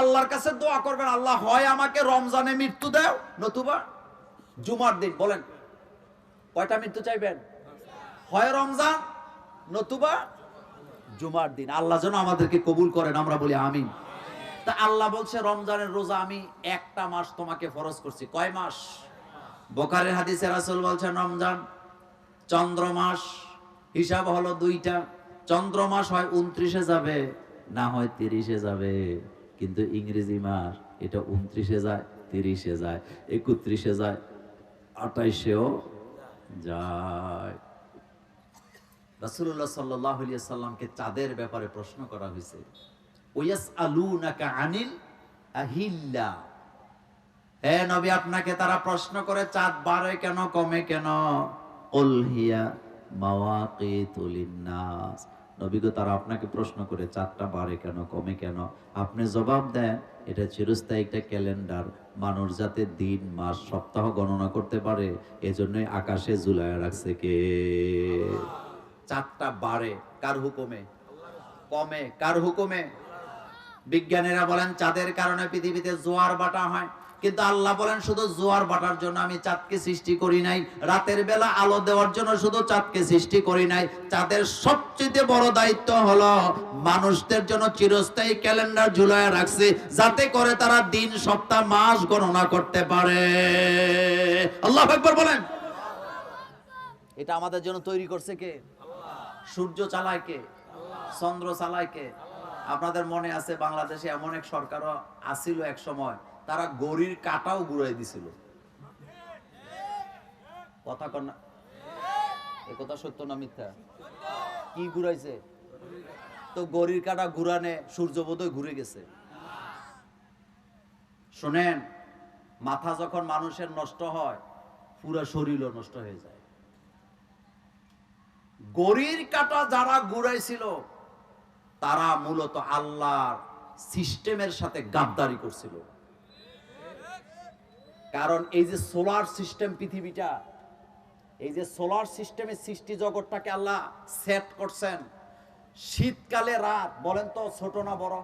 আল্লাহর কাছে দোয়া করবেন, আল্লাহ হয় আমাকে রমজানে মৃত্যু দাও, নতুবা জুমার দিন। বলেন কয়টা মৃত্যু চাইবেন? হয় রমজান, নতুবা জুমার দিন। আল্লাহ যেন আমাদেরকে কবুল করেন, আমরা বলি আমিন। তা আল্লাহ বলছে রমজানের রোজা আমি একটা মাস তোমাকে ফরজ করছি। কয় মাস? বুখারীর হাদিসে রাসূল বলছেন রমজান চন্দ্র মাস, হিসাব হলো দুইটা। চন্দ্র মাস হয় 29-এ যাবে, না হয় 30-এ যাবে। কিন্তু ইংরেজি মাস এটা 29-এ যায়, 30-এ যায়, 31-এ যায়, 28-এও যায়। রাসূলুল্লাহ সাল্লাল্লাহু আলাইহি সাল্লামকে চাঁদের ব্যাপারে প্রশ্ন করা হয়েছে, ওয়াসআলুনাকা আনিল আহিল্লা। হে নবী, আপনাকে তারা প্রশ্ন করে চাঁদ বাড়ে কেন, কমে কেন? কুল হিয়া মাওয়াকিতু লিন্নাস। নবী গো, তারা আপনাকে প্রশ্ন করে চাঁদটা বাড়ে কেন, কমে কেন? আপনি জবাব দেন এটা চিরস্থায়ী একটা ক্যালেন্ডার, মানুষ যাতে দিন মাস সপ্তাহ গণনা করতে পারে, এজন্যই আকাশে ঝুলায় রাখছে কে? চাঁদটা বাড়ে কার হুকুমে, কমে কার হুকুমে? বিজ্ঞানীরা বলেন চাঁদের কারণে পৃথিবীতে জোয়ার ভাটা হয়, কিন্তু আল্লাহ বলেন শুধু জোয়ার ভাটার জন্য আমি চাঁদকে সৃষ্টি করি নাই, রাতের বেলা আলো দেওয়ার জন্য শুধু চাঁদকে সৃষ্টি করি নাই। চাঁদের সবচেয়ে বড় দায়িত্ব হলো মানুষদের জন্য চিরস্থায়ী ক্যালেন্ডার ঝুলায় রাখছে, যাতে করে তারা দিন সপ্তাহ মাস গণনা করতে পারে। আল্লাহু আকবার বলেন। এটা আমাদের জন্য তৈরি করছে কে? সূর্য চালায় কে? চন্দ্র চালায় কে? আপনাদের মনে আছে বাংলাদেশে এমন এক সরকারও আসিল এক সময়, তারা গড়ির কাটাও ঘুরাই দিছিল। কথা কন না, এ কথা সত্য না মিথ্যা? কি ঘুরাইছে? তো গড়ির কাটা ঘুরানে সূর্য বোধহয় ঘুরে গেছে। শোনেন, মাথা যখন মানুষের নষ্ট হয়, পুরো শরীরও নষ্ট হয়ে যায়। গড়ির কাটা যারা ঘুরাইছিল তারা মূলত আল্লাহর সিস্টেমের সাথে গাদ্দারি করছিল। কারণ এই যে সোলার সিস্টেম, পৃথিবীটা, এই যে সোলার সিস্টেমের সৃষ্টি জগৎটাকে আল্লাহ সেট করছেন। শীতকালে রাত বলেন তো ছোট না বড়?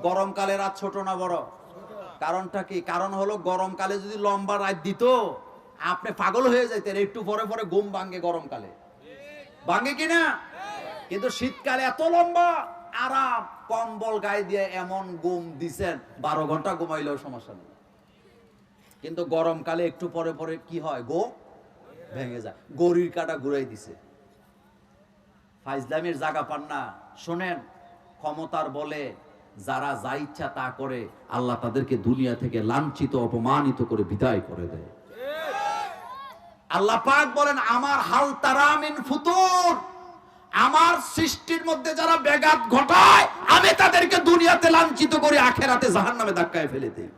গরমকালে রাত ছোট না বড়? কারণটা কি? কারণ হলো গরমকালে যদি লম্বা রাত দিত আপনি পাগল হয়ে যেতেন, একটু পরে পরে ঘুম ভাঙে। গরমকালে ভাঙে কিনা? কিন্তু শীতকালে এত লম্বা আরাম, কম্বল গায়ে দিয়ে এমন ঘুম দিছেন 12 ঘন্টা ঘুমাইলেও সমস্যা নেই। কিন্তু গরমকালে একটু পরে পরে কি হয়, ঘুম ভেঙে যায়। গড়ির কাটা ঘুরাই দিছে। ফাইজলামের জায়গা পান না। শোনেন, ক্ষমতার বলে যারা যা ইচ্ছা তা করে, আল্লাহ তাদেরকে দুনিয়া থেকে লাঞ্ছিত অপমানিত করে বিদায় করে দেয়। আল্লাহ পাক বলেন আমার হাল তারা মিন ফুতুর, আমার সৃষ্টির মধ্যে যারা ব্যাঘাত ঘটায় আমি তাদেরকে দুনিয়াতে লাঞ্ছিত করে আখেরাতে জাহান্নামে ধাক্কায় ফেলে দেই।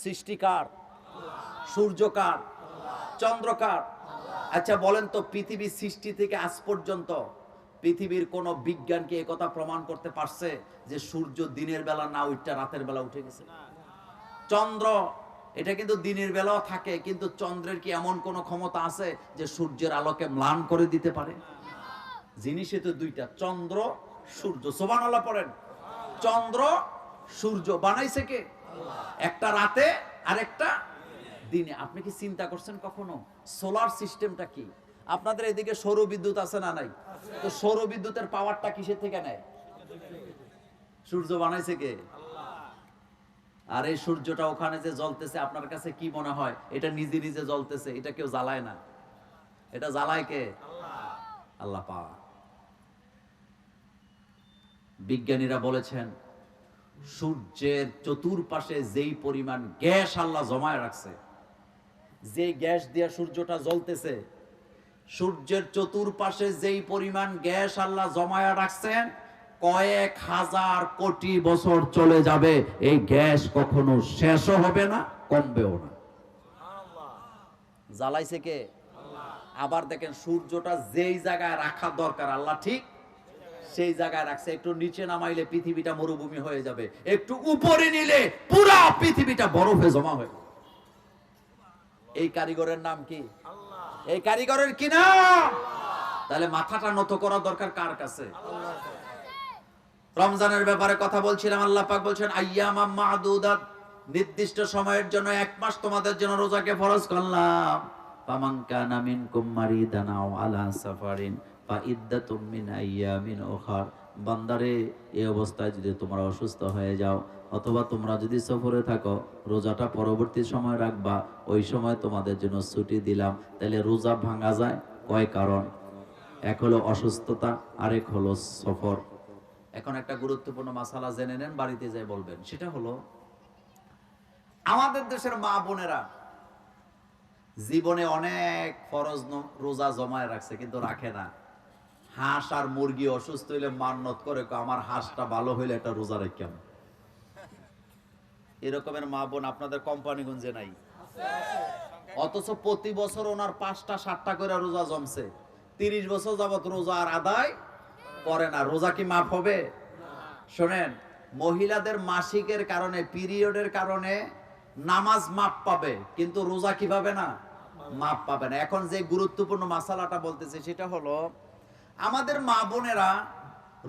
সৃষ্টিকার? সূর্যকার? চন্দ্রকার? আচ্ছা বলেন তো, পৃথিবীর সৃষ্টি থেকে আজ পর্যন্ত পৃথিবীর কোন বিজ্ঞান কি একথা প্রমাণ করতে পারছে যে সূর্য দিনের বেলা না উঠে রাতের বেলা উঠে গেছে? চন্দ্র এটা কিন্তু দিনের বেলাও থাকে, কিন্তু চন্দ্রের কি এমন কোন ক্ষমতা আছে যে সূর্যের আলোকে ম্লান করে দিতে পারে? জিনিসই তো দুইটা, চন্দ্র সূর্য। সুবহানাল্লাহ পড়েন। চন্দ্র সূর্য বানাইছে কে? একটা রাতে আর একটা দিনে। আপনি কি চিন্তা করছেন কখনো সোলার সিস্টেমটা কি? আপনাদের এদিকে সৌর বিদ্যুৎ আছে না নাই? তো সৌর বিদ্যুতের পাওয়ারটা কিসের থেকে নেয়? সূর্য বানাইছে কে? আর এই সূর্যটা ওখানে যে জ্বলতেছে, আপনার কাছে কি মনে হয় এটা নিজে নিজে জ্বলতেছে? এটা কেউ জ্বালায় না, এটা জ্বালায় কে? আল্লাহ পাক। বিজ্ঞানীরা বলেছেন সূর্যের চতুর্পাশে যেই পরিমাণ গ্যাস আল্লাহ জমায় রাখছে, যে গ্যাস দিয়ে সূর্যটা জ্বলতেছে, সূর্যের চতুর্পাশে যেই পরিমাণ গ্যাস আল্লাহ জমায়া রাখছেন, কয়েক হাজার কোটি বছর চলে যাবে, এই গ্যাস কখনো শেষও হবে না, কমবেও না। জ্বালাইছে কে? আবার দেখেন সূর্যটা যেই জায়গায় রাখা দরকার আল্লাহ ঠিক সেই জায়গায় রাখছে। একটু নিচে নামাইলে পৃথিবীটা মরুভূমি হয়ে যাবে, একটু উপরে নিলে পুরা পৃথিবীটা বরফে জমা হয়ে। এই কারিগরের নাম কি? এই কারিগরের কি নাম? তাহলে মাথাটা নত করা দরকার কার কাছে? রমজানের ব্যাপারে কথা বলছিলাম, আল্লাহ পাক বলছেন আইয়ামাম মা'দুদাত, নির্দিষ্ট সময়ের জন্য, এক মাস তোমাদের জন্য রোজাকে ফরজ করলাম। ফামান কানা মিনকুম মারিদান আও আলা সাফারিন ফাইদ্দাতুম মিন আইয়ামিন উখার। বান্দারে, এই অবস্থায় যদি তোমরা অসুস্থ হয়ে যাও অথবা তোমরা যদি সফরে থাকো, রোজাটা পরবর্তী সময় রাখবা, ওই সময় তোমাদের জন্য ছুটি দিলাম। তাহলে রোজা ভাঙা যায় কয় কারণ? এক হলো অসুস্থতা, আরেক হলো সফর। এখন একটা গুরুত্বপূর্ণ মাসালা জেনে নেন, বাড়িতে যাই বলবেন। সেটা হলো, আমাদের দেশের মা বোনেরা জীবনে অনেক ফরজ রোজা জমায় রাখছে, কিন্তু রাখে না। হাঁস আর মুরগি অসুস্থ হইলে মান্নত করে, আমার হাঁসটা ভালো হইলে একটা রোজা রাখতাম। এরকমের মা বোন আপনাদের কোম্পানিগঞ্জে নাই? অথচ প্রতি বছর ওনার 5টা 7টা করে রোজা জমছে। 30 বছর যাবত রোজা আর আদায় করে না। রোজা কি মাফ হবে? শোনেন, মহিলাদের মাসিকের কারণে, পিরিয়ডের কারণে নামাজ মাপ পাবে, কিন্তু রোজা কি পাবে না? মাপ পাবে না। এখন যে গুরুত্বপূর্ণ মাসালাটা বলতেছে সেটা হলো, আমাদের মা বোনেরা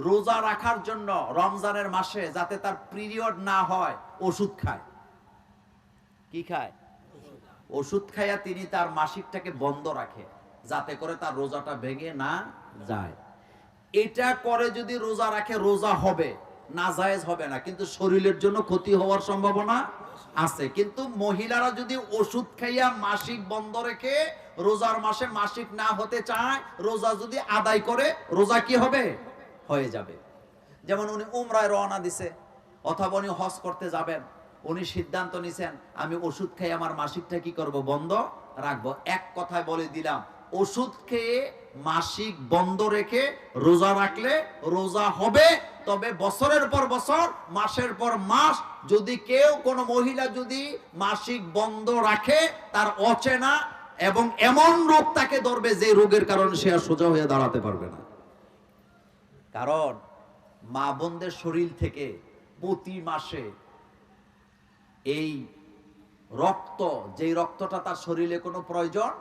রোজা রাখার জন্য রমজানের মাসে যাতে তার পিরিয়ড না হয় ওষুধ খায়। কি খায়? ওষুধ খাইয়া তিনি তার মাসিকটাকে বন্ধ রাখে, যাতে করে তার রোজাটা ভেঙে না যায়। এটা করে যদি রোজা রাখে, রোজা হবে, নাজায়েজ হবে না, কিন্তু শরীরের জন্য ক্ষতি হওয়ার সম্ভাবনা আছে। কিন্তু মহিলারা যদি ওষুধ খাইয়া মাসিক বন্ধ রেখে রোজার মাসে মাসিক না হতে চায়, রোজা যদি আদায় করে, রোজা কি হবে? হয়ে যাবে। যেমন উনি উমরায় রওনা দিছে, অথবা উনি হজ করতে যাবেন, উনি সিদ্ধান্ত নিছেন আমি ওষুধ খেয়ে আমার মাসিকটা কি করব? বন্ধ রাখবো। এক কথায় বলে দিলাম, ওষুধ খেয়ে মাসিক বন্ধ রেখে রোজা রাখলে রোজা হবে, তবে বছরের পর বছর, মাসের পর মাস যদি কেউ, কোনো মহিলা যদি মাসিক বন্ধ রাখে, তার অচেনা এবং এমন রোগ তাকে ধরবে যে রোগের কারণে সে আর সোজা হয়ে দাঁড়াতে পারবে না। কারণ মা বোনদের শরীর থেকে প্রতি মাসে এই রক্ত, যেই রক্তটা তার শরীরে কোনো প্রয়োজন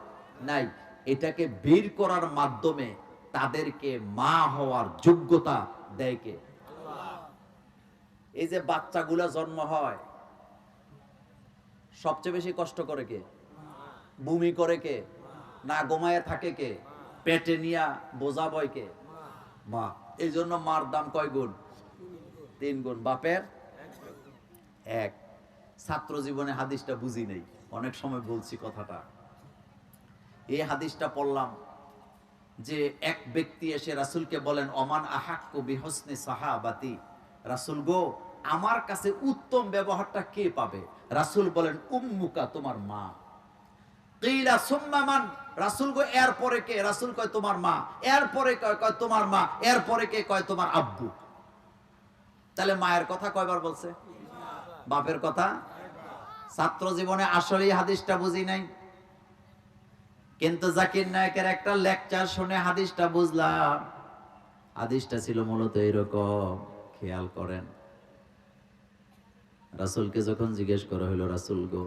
নাই, এটাকে বের করার মাধ্যমে তাদেরকে মা হওয়ার যোগ্যতা দেয় কে? এই যে বাচ্চাগুলা জন্ম হয়, সবচেয়ে বেশি কষ্ট করে কে? বমি করে কে? না ঘুমায় থাকে কে? পেটে নিয়া বোঝা বয় কে? মা। এই জন্য মার দাম কয় গুণ? 3 গুণ। বাপের 1। ছাত্র জীবনে হাদিসটা বুঝি নেই, অনেক সময় বলছি কথাটা। এই হাদিসটা পড়লাম যে এক ব্যক্তি এসে রাসূলকে বলেন, ওমান আহাক্কু বিহুসনি সাহাবাতি, রাসূল গো, আমার কাছে উত্তম ব্যবহারটা কে পাবে? রাসূল বলেন, উম্মুকা, তোমার মা। কিলা সুম্মা মান, রাসূল গো এরপরে কে? রাসূল কয় তোমার মা। এরপরে কয় তোমার মা। এরপরে কে? কয় তোমার আব্বু। তাহলে মায়ের কথা কয়বার বলছে? বাপের কথা। ছাত্র জীবনে আসলে হাদিসটা বুঝি নাই, কিন্তু জাকির নায়কের একটা লেকচার শুনে হাদিসটা বুঝলাম। হাদিসটা ছিল মূলত এরকম, খেয়াল করেন। রাসূলকে যখন জিজ্ঞেস করা হলো, রাসূল গো,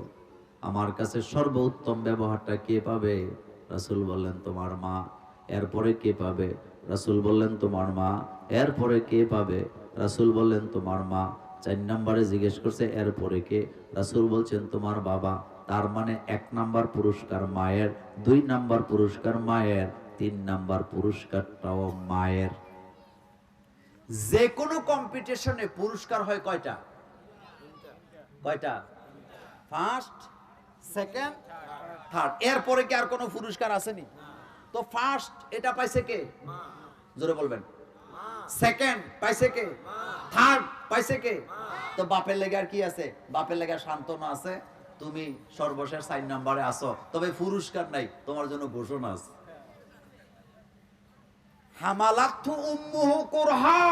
আমার কাছে সর্বোত্তম ব্যবহারটা কে পাবে? রাসূল বললেন তোমার মা। এরপরে কে পাবে? রাসূল বললেন তোমার মা। এরপরে কে পাবে? রাসূল বললেন তোমার মা। 4 নম্বরে জিজ্ঞেস করছে এরপরে কে? রাসূল বলছেন তোমার বাবা। তার মানে 1 নাম্বার পুরস্কার মায়ের, 2 নাম্বার পুরস্কার মায়ের, 3 নাম্বার পুরস্কারটাও মায়ের। যে কোনো কম্পিটিশনে পুরস্কার হয় কয়টা? কয়টা? First, second, third. এরপরে কি আর কোনো পুরস্কার আসেনি? তো ফার্স্ট এটা পাইছে কে? জোরে বলবেন। সেকেন্ড পাইছে কে? থার্ড পাইছে কে? তো বাপের লেগে আর কি আছে? বাপের লেগে সান্ত্বনা আছে, তুমি সর্বশেষ 4 নম্বরে আসো, তবে পুরস্কার নাই, তোমার জন্য ঘোষণা আছে। হামালাতু উম্মুহু কুরহা,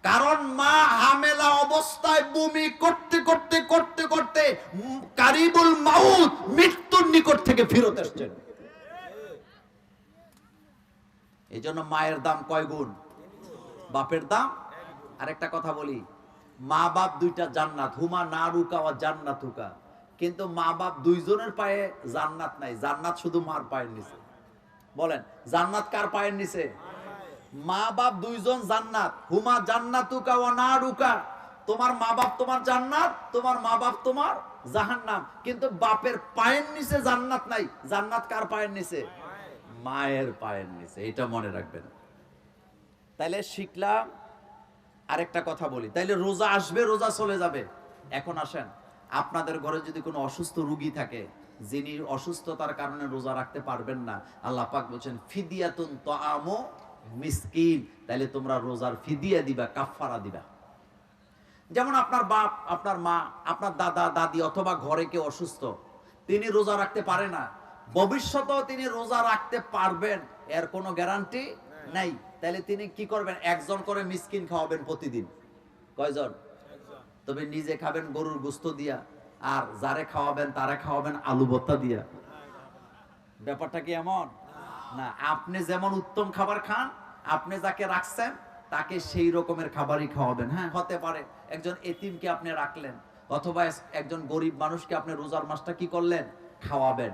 কারণ মা হামেলা অবস্থায় বমি করতে করতে করতে করতে কারিবুল মাউত, মৃত্যুর নিকট থেকে ফিরত আসছেন। এই জন্য মায়ের দাম কয় গুণ? বাপের দাম। আরেকটা কথা বলি, মা বাপ দুইটা জান্নাত, হুমা না রুকা ওয়া জান্নাতুকা, কিন্তু মা বাপ দুইজনের পায়ে জান্নাত নাই, জান্নাত শুধু মার পায়ের নিচে। বলেন, জান্নাত কার পায়ের নিচে? মা বাপ দুইজন জান্নাত, হুমা জান্নাতুকা ওয়া নারুকা, তোমার মা বাপ তোমার জান্নাত, তোমার মা বাপ তোমার জাহান্নাম। কিন্তু বাপের পায়ের নিচে জান্নাত নাই। জান্নাত কার পায়ের নিচে? মায়ের পায়ের নিচে। এটা মনে রাখবেন। তাইলে শিখলাম। আরেকটা কথা বলি, তাইলে রোজা আসবে, রোজা চলে যাবে। এখন আসেন, আপনাদের ঘরে যদি কোনো অসুস্থ রোগী থাকে, যিনি অসুস্থতার কারণে রোজা রাখতে পারবেন না, আল্লাহ পাক বলেন ফিদিয়াতুন তাআমু মিসকিন, তাইলে তোমরা রোজার ফিদিয়া দিবা, কাফফারা দিবা। যেমন আপনার বাপ, আপনার মা, আপনার দাদা দাদি অথবা ঘরে কেউ অসুস্থ, তিনি রোজা রাখতে পারে না, ভবিষ্যতেও তিনি রোজা রাখতে পারবেন এর কোনো গ্যারান্টি নাই। তাহলে তিনি কি করবেন? একজন করে মিসকিন খাওয়াবেন প্রতিদিন। কয়জন? তবে নিজে খাবেন গরুর গোশত দিয়া, আর যারে খাওয়াবেন তারে খাওয়াবেন আলু ভর্তা দিয়া। ব্যাপারটা কি এমন না? আপনি যেমন উত্তম খাবার খান, আপনি যাকে রাখছেন তাকে সেই রকমের খাবারই খাওয়াবেন। হ্যাঁ, হতে পারে একজন এতিমকে আপনি রাখলেন, অথবা একজন গরিব মানুষকে আপনি রোজার মাসটা কি করলেন? খাওয়াবেন।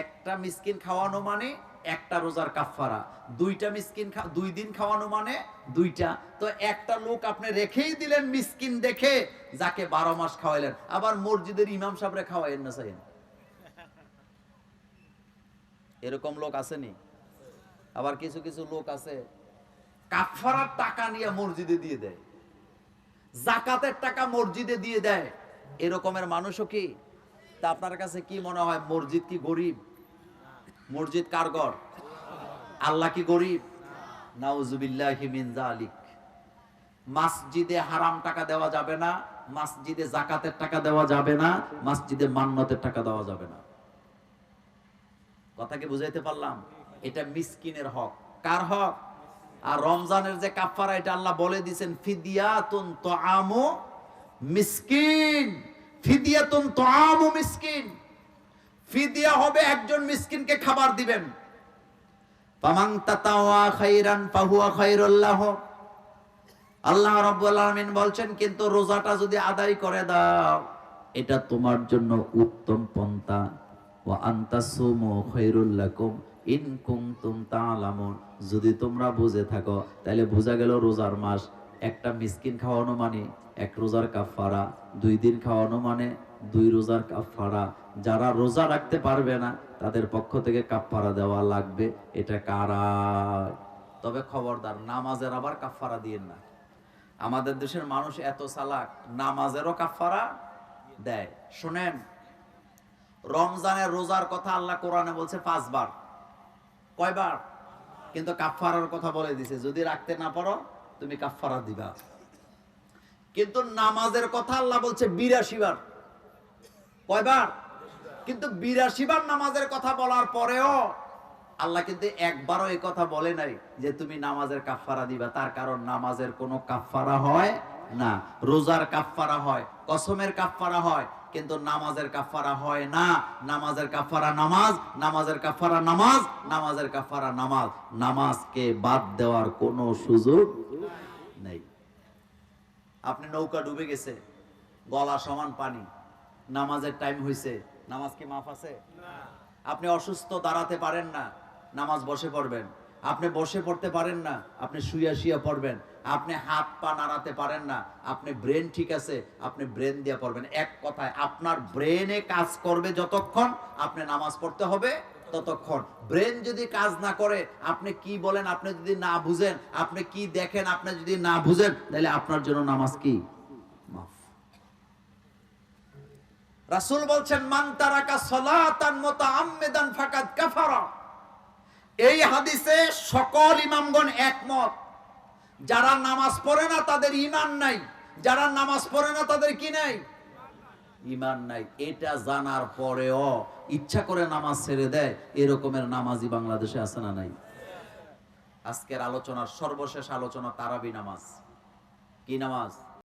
একটা মিসকিন খাওয়ানো মানে একটা রোজার কাফফারা। দুইটা মিসকিন 2 দিন খাওয়ানো মানে 2টা। তো একটা লোক আপনি রেখেই দিলেন মিসকিন দেখে, যাকে 12 মাস খাওয়াইলেন। আবার মসজিদের ইমাম সাহেবরে খাওয়াইেন না চাইেন, এরকম লোক আসেনি? আবার কিছু কিছু লোক আছে কাফফারার টাকা নিয়ে মসজিদে দিয়ে দেয়, যাকাতের টাকা মসজিদে দিয়ে দেয়। এরকমের মানুষও কি? তা আপনার কাছে কি মনে হয়, মসজিদ কি গরিব? মসজিদ কার ঘর? আল্লাহ কি গরিব? নাউজুবিল্লাহি মিন যালিক। মসজিদে হারাম টাকা দেওয়া যাবে না, মসজিদে যাকাতের টাকা দেওয়া যাবে না, মসজিদে মান্নতের টাকা দেওয়া যাবে না। কথা কি বুঝাইতে পারলাম? এটা মিসকিনের হক। কার হক? আর রমজানের যে কাফফারা, এটা আল্লাহ বলে দিয়েছেন ফিদিয়াতুন তাআমু মিসকিন। ফিদিয়াতুন তাআমু মিসকিন, ফিদিয়া হবে একজন মিসকিনকে খাবার দিবেন। ফামান তাতাওয়া খাইরান ফাহুয়া খায়রুল লাহু। আল্লাহ রাব্বুল আলামিন বলছেন, কিন্তু রোজাটা যদি আদায় করে দাও, এটা তোমার জন্য উত্তম পন্থা। ওয়া আনতাসুমু খায়রুল লাকুম ইন কুনতুম তা'লামুন। যদি তোমরা বুঝে থাকো, তাহলে বোঝা গেল রোজার মাস একটা মিসকিন খাওয়ানো মানে 1 রোজার কাফফারা, 2 দিন খাওয়ানো মানে 2 রোজার কাফফারা। যারা রোজা রাখতে পারবে না তাদের পক্ষ থেকে কাফফারা দেওয়া লাগবে। এটা কারা? তবে খবরদার, নামাজের আবার কাফফারা দিয়েন না। আমাদের দেশের মানুষ এত চালাক, নামাজেরও কাফফারা দেয়। শুনেন, রমজানের রোজার কথা আল্লাহ কোরআনে বলছে 5 বার। কয়বার? কিন্তু কাফফারার কথা বলে দিছে, যদি রাখতে না পারো তুমি কাফফারা দিবা। কিন্তু নামাজের কথা আল্লাহ বলছে 82 বার। কয়বার? কিন্তু 82 বার নামাজের কথা বলার পরেও আল্লাহ কিন্তু একবারও এই কথা বলে নাই যে তুমি নামাজের কাফফারা দিবা। তার কারণ নামাজের কোনো কাফফারা হয় না। রোজার কাফফারা হয়, কসমের কাফফারা হয়, কিন্তু নামাজের কাফফারা হয় না। নামাজের কাফফারা নামাজ, নামাজের কাফফারা নামাজ, নামাজের কাফফারা নামাজ। নামাজকে বাদ দেওয়ার কোনো সুযোগ নেই। আপনি নৌকা ডুবে গেছে, গলা সমান পানি, নামাজের টাইম হইছে, নামাজ কি মাফ আছে? আপনি অসুস্থ, দাঁড়াতে পারেন না, নামাজ বসে পড়বেন। আপনি বসে পড়তে পারেন না, আপনি শুইয়া শুইয়া পড়বেন। আপনি হাত পা নাড়াতে পারেন না, আপনি ব্রেন ঠিক আছে, আপনি ব্রেন দিয়ে পড়বেন। এক কথায় আপনার ব্রেনে কাজ করবে যতক্ষণ, আপনি নামাজ পড়তে হবে ততক্ষণ। ব্রেন যদি কাজ না করে, আপনি কি বলেন আপনি যদি না বুঝেন, আপনি কি দেখেন আপনি যদি না বুঝেন, তাহলে আপনার জন্য নামাজ কি মাফ। রাসূল বলছেন, মান তারাকা সালাতান মুতাআম্মিদান ফাকাদ কাফারা। এই হাদিসে সকল ইমামগণ একমত, যারা নামাজ পড়ে না তাদের ঈমান নাই, যারা নামাজ পড়ে না তাদের কি নাই? ঈমান নাই। এটা জানার পরেও ইচ্ছা করে নামাজ ছেড়ে দেয়, এরকমের নামাজি বাংলাদেশে আছে না নাই? আজকের আলোচনার সর্বশেষ আলোচনা তারাবি নামাজ। কি নামাজ?